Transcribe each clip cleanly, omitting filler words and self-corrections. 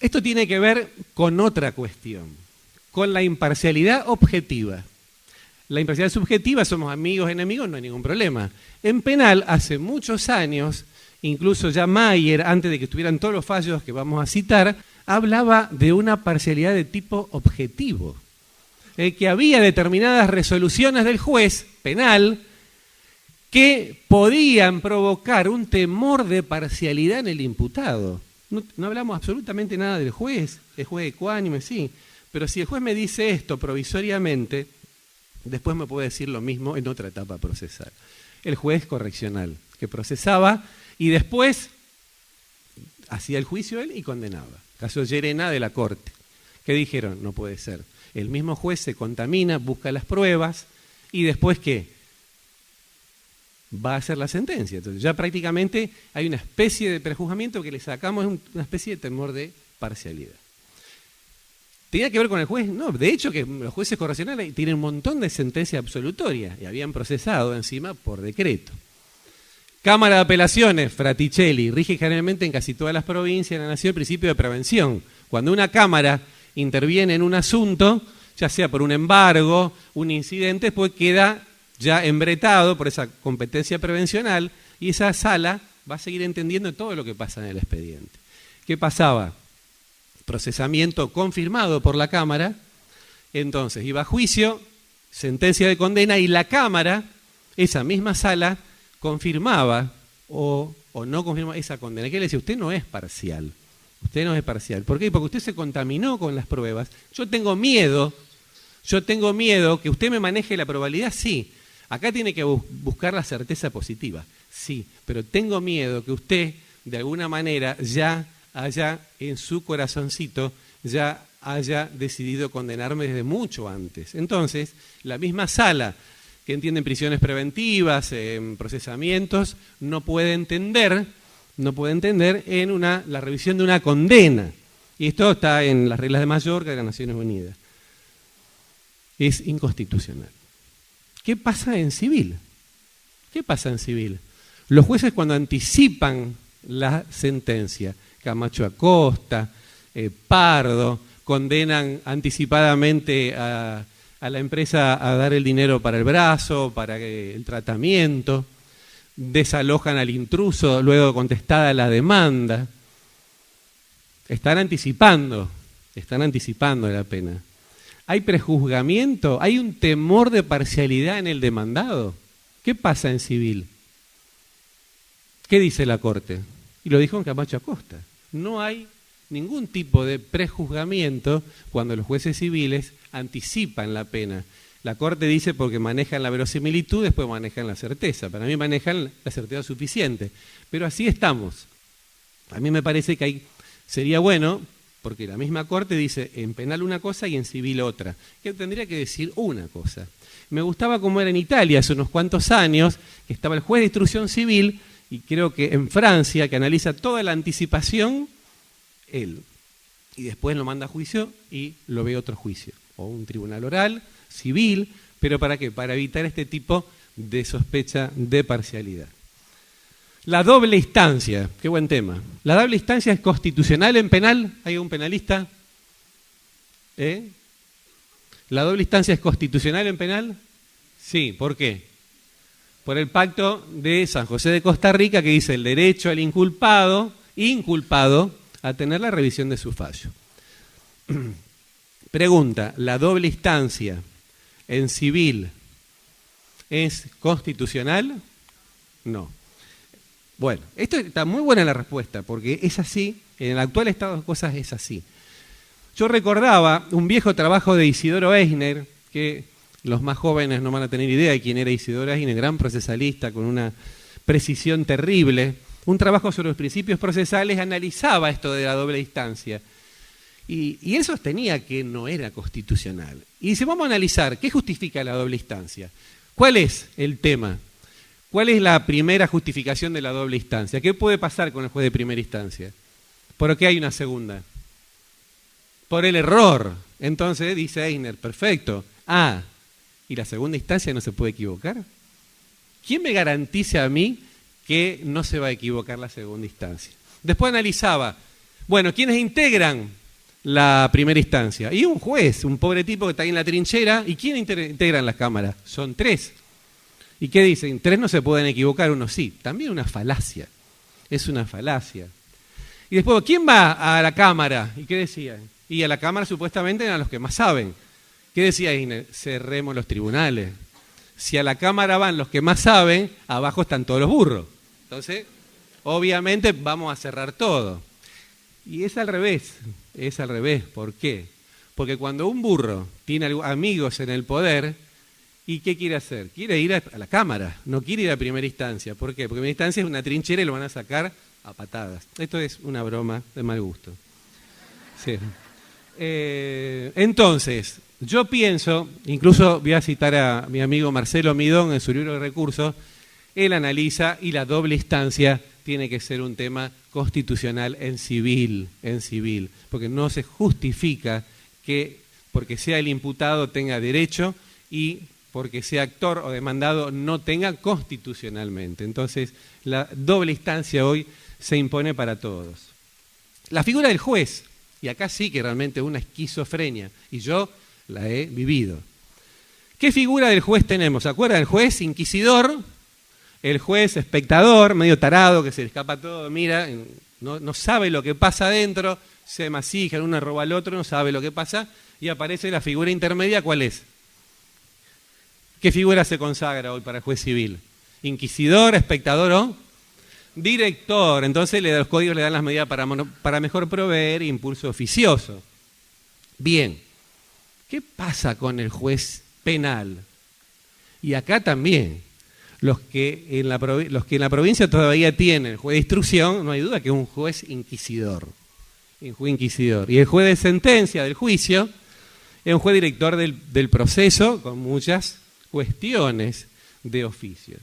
Esto tiene que ver con otra cuestión, con la imparcialidad objetiva. La imparcialidad subjetiva, somos amigos, enemigos, no hay ningún problema. En penal, hace muchos años, incluso ya Mayer, antes de que estuvieran todos los fallos que vamos a citar, hablaba de una parcialidad de tipo objetivo. Que había determinadas resoluciones del juez penal que podían provocar un temor de parcialidad en el imputado. No hablamos absolutamente nada del juez, el juez ecuánime, sí, pero si el juez me dice esto provisoriamente, después me puede decir lo mismo en otra etapa procesal. El juez correccional, que procesaba y después hacía el juicio él y condenaba. Caso Llerena de la Corte. ¿Qué dijeron? No puede ser. El mismo juez se contamina, busca las pruebas y después ¿qué? Va a hacer la sentencia. Entonces ya prácticamente hay una especie de prejuzgamiento que le sacamos, una especie de temor de parcialidad. ¿Tenía que ver con el juez? No, de hecho que los jueces correccionales tienen un montón de sentencias absolutorias y habían procesado encima por decreto. Cámara de Apelaciones, Fraticelli, rige generalmente en casi todas las provincias de la Nación el principio de prevención. Cuando una Cámara interviene en un asunto, ya sea por un embargo, un incidente, después queda ya embretado por esa competencia prevencional y esa sala va a seguir entendiendo todo lo que pasa en el expediente. ¿Qué pasaba? Procesamiento confirmado por la Cámara, entonces iba a juicio, sentencia de condena y la Cámara, esa misma sala, confirmaba o no confirmaba esa condena. ¿Qué le decía? Usted no es parcial. Usted no es parcial. ¿Por qué? Porque usted se contaminó con las pruebas. Yo tengo miedo que usted me maneje la probabilidad, sí. Acá tiene que buscar la certeza positiva, sí. Pero tengo miedo que usted, de alguna manera, ya haya en su corazoncito, ya haya decidido condenarme desde mucho antes. Entonces, la misma sala que entiende en prisiones preventivas, en procesamientos, no puede entender en la revisión de una condena. Y esto está en las reglas de Mallorca de las Naciones Unidas. Es inconstitucional. ¿Qué pasa en civil? ¿Qué pasa en civil? Los jueces cuando anticipan la sentencia, Camacho Acosta, Pardo, condenan anticipadamente a la empresa a dar el dinero para el brazo, para el tratamiento, desalojan al intruso luego contestada la demanda. Están anticipando la pena. ¿Hay prejuzgamiento? ¿Hay un temor de parcialidad en el demandado? ¿Qué pasa en civil? ¿Qué dice la Corte? Y lo dijo en Camacho Acosta. No hay ningún tipo de prejuzgamiento cuando los jueces civiles anticipan la pena. La Corte dice porque manejan la verosimilitud, después manejan la certeza. Para mí manejan la certeza suficiente. Pero así estamos. A mí me parece que sería bueno, porque la misma Corte dice en penal una cosa y en civil otra. Que tendría que decir una cosa. Me gustaba cómo era en Italia hace unos cuantos años, que estaba el juez de instrucción civil, y creo que en Francia, que analiza toda la anticipación, él. Y después lo manda a juicio y lo ve otro juicio. O un tribunal oral, civil, pero ¿para qué? Para evitar este tipo de sospecha de parcialidad. La doble instancia, qué buen tema. ¿La doble instancia es constitucional en penal? ¿Hay algún penalista? ¿La doble instancia es constitucional en penal? Sí, ¿por qué? Por el pacto de San José de Costa Rica que dice el derecho al inculpado a tener la revisión de su fallo. Pregunta, ¿la doble instancia en civil es constitucional? No. Bueno, esto está muy buena la respuesta, porque es así, en el actual estado de cosas es así. Yo recordaba un viejo trabajo de Isidoro Eisner, que los más jóvenes no van a tener idea de quién era Isidoro Eisner, gran procesalista con una precisión terrible. Un trabajo sobre los principios procesales analizaba esto de la doble instancia. Y él sostenía que no era constitucional. Y dice, vamos a analizar, ¿qué justifica la doble instancia? ¿Cuál es el tema? ¿Cuál es la primera justificación de la doble instancia? ¿Qué puede pasar con el juez de primera instancia? ¿Por qué hay una segunda? Por el error. Entonces dice Eisner, perfecto. ¿Y la segunda instancia no se puede equivocar? ¿Quién me garantiza a mí que no se va a equivocar la segunda instancia? Después analizaba, Bueno, ¿quiénes integran la primera instancia? Y un juez, un pobre tipo que está ahí en la trinchera. ¿Y quién integran las cámaras? Son 3. ¿Y qué dicen? 3 no se pueden equivocar, uno sí. También una falacia. Es una falacia. Y después, ¿quién va a la cámara? ¿Y qué decían? Y a la cámara supuestamente eran los que más saben. ¿Qué decía Ine? Cerremos los tribunales. Si a la cámara van los que más saben, abajo están todos los burros. Entonces, obviamente vamos a cerrar todo. Y es al revés. ¿Por qué? Porque cuando un burro tiene amigos en el poder, ¿y qué quiere hacer? Quiere ir a la cámara, no quiere ir a primera instancia. ¿Por qué? Porque primera instancia es una trinchera y lo van a sacar a patadas. Esto es una broma de mal gusto. Sí. Entonces, yo pienso, incluso voy a citar a mi amigo Marcelo Midón en su libro de recursos, él analiza y la doble instancia tiene que ser un tema constitucional en civil, porque no se justifica que porque sea el imputado tenga derecho y porque sea actor o demandado no tenga constitucionalmente. Entonces, la doble instancia hoy se impone para todos. La figura del juez, y acá sí que realmente es una esquizofrenia, y yo la he vivido. ¿Qué figura del juez tenemos? ¿Se acuerdan? El juez inquisidor, el juez espectador, medio tarado, que se le escapa todo, mira, no sabe lo que pasa adentro, se masija, uno roba al otro, no sabe lo que pasa, y aparece la figura intermedia, ¿cuál es? ¿Qué figura se consagra hoy para el juez civil? ¿Inquisidor, espectador o director? Entonces los códigos le dan las medidas para mejor proveer impulso oficioso. Bien, ¿qué pasa con el juez penal? Y acá también, los que en la provincia todavía tienen el juez de instrucción, no hay duda que es un juez inquisidor. Y el juez de sentencia del juicio es un juez director del proceso con muchas cuestiones de oficio.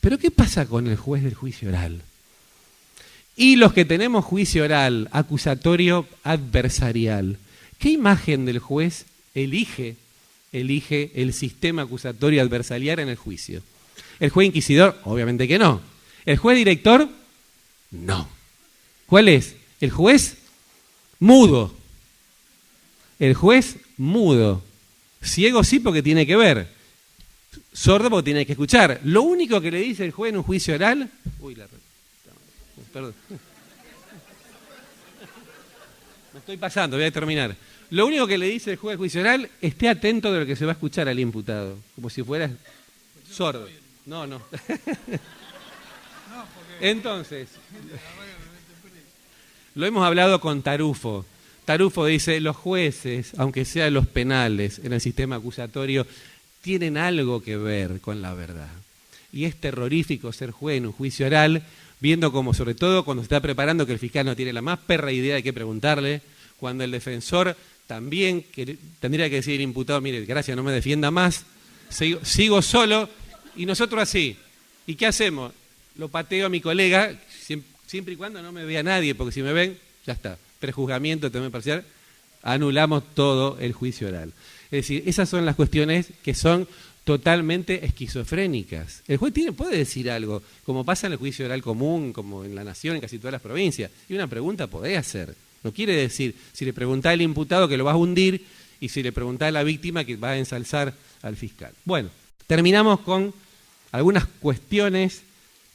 Pero ¿qué pasa con el juez del juicio oral? Y los que tenemos juicio oral, acusatorio adversarial, ¿qué imagen del juez elige el sistema acusatorio adversarial en el juicio? ¿El juez inquisidor? Obviamente que no. ¿El juez director? No. ¿Cuál es? El juez mudo. El juez mudo. Ciego sí porque tiene que ver. Sordo porque tiene que escuchar. Lo único que le dice el juez en un juicio oral... Perdón. Me estoy pasando, voy a terminar. Lo único que le dice el juez en juicio oral, esté atento de lo que se va a escuchar al imputado. Como si fuera sordo. No. Entonces, lo hemos hablado con Tarufo. Tarufo dice, los jueces, aunque sean los penales en el sistema acusatorio, tienen algo que ver con la verdad. Y es terrorífico ser juez en un juicio oral, viendo como, sobre todo cuando se está preparando, que el fiscal no tiene la más perra idea de qué preguntarle, cuando el defensor también tendría que decir al imputado, mire, gracias, no me defienda más, sigo solo, y nosotros así. ¿Y qué hacemos? Lo pateo a mi colega, siempre y cuando no me vea nadie, porque si me ven, ya está, prejuzgamiento, tema parcial, anulamos todo el juicio oral. Es decir, esas son las cuestiones que son totalmente esquizofrénicas. El juez puede decir algo, como pasa en el juicio oral común, como en la Nación, en casi todas las provincias, y una pregunta podés hacer. No quiere decir, si le preguntás al imputado que lo vas a hundir, y si le preguntás a la víctima que va a ensalzar al fiscal. Bueno, terminamos con algunas cuestiones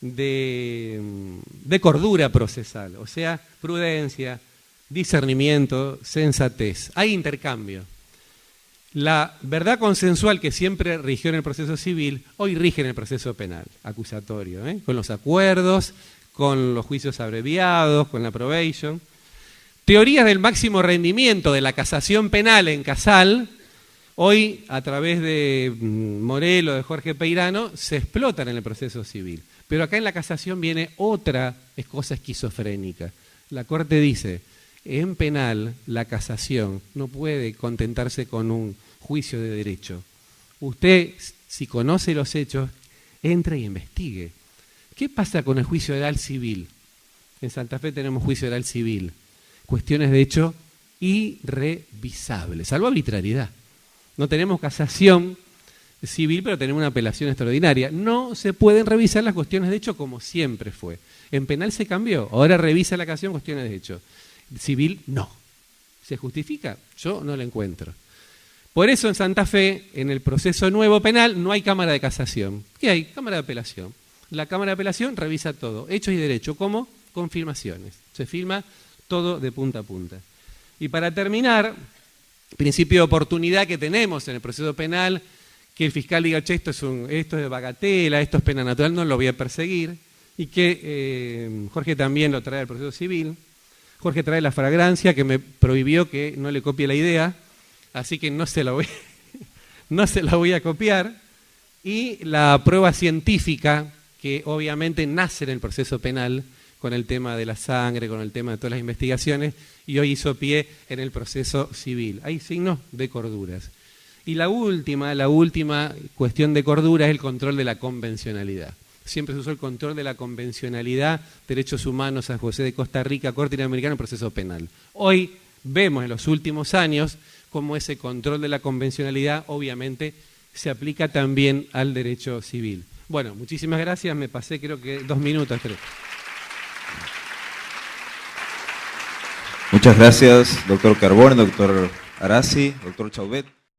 de cordura procesal, o sea, prudencia, discernimiento, sensatez. Hay intercambio. La verdad consensual que siempre rigió en el proceso civil, hoy rige en el proceso penal, acusatorio, con los acuerdos, con los juicios abreviados, con la probation. Teorías del máximo rendimiento de la casación penal en Casal, hoy a través de Morelo, de Jorge Peirano, se explotan en el proceso civil. Pero acá en la casación viene otra cosa esquizofrénica. La Corte dice, en penal la casación no puede contentarse con un juicio de derecho. Usted, si conoce los hechos, entre y investigue. ¿Qué pasa con el juicio oral civil? En Santa Fe tenemos juicio oral civil. Cuestiones de hecho irrevisables, salvo arbitrariedad. No tenemos casación civil, pero tenemos una apelación extraordinaria. No se pueden revisar las cuestiones de hecho como siempre fue. En penal se cambió, ahora revisa la casación cuestiones de hecho. civil no. ¿Se justifica? Yo no lo encuentro. Por eso en Santa Fe, en el proceso nuevo penal, no hay cámara de casación. ¿Qué hay? Cámara de apelación. La cámara de apelación revisa todo, hechos y derechos, como confirmaciones. Se filma todo de punta a punta. Y para terminar, principio de oportunidad que tenemos en el proceso penal, que el fiscal diga, che, esto es de bagatela, esto es pena natural, no lo voy a perseguir, y que Jorge también lo trae al proceso civil. Jorge trae la flagrancia que me prohibió que no le copie la idea, así que no se la voy a copiar, y la prueba científica, que obviamente nace en el proceso penal, con el tema de la sangre, con el tema de todas las investigaciones, y hoy hizo pie en el proceso civil. Hay signos de corduras. Y la última cuestión de cordura es el control de la convencionalidad. Siempre se usó el control de la convencionalidad, derechos humanos, San José de Costa Rica, Corte Interamericana, proceso penal. Hoy vemos en los últimos años cómo ese control de la convencionalidad obviamente se aplica también al derecho civil. Bueno, muchísimas gracias, me pasé creo que 2 minutos. Creo. Muchas gracias, doctor Carbone, doctor Arasi, doctor Chauvet.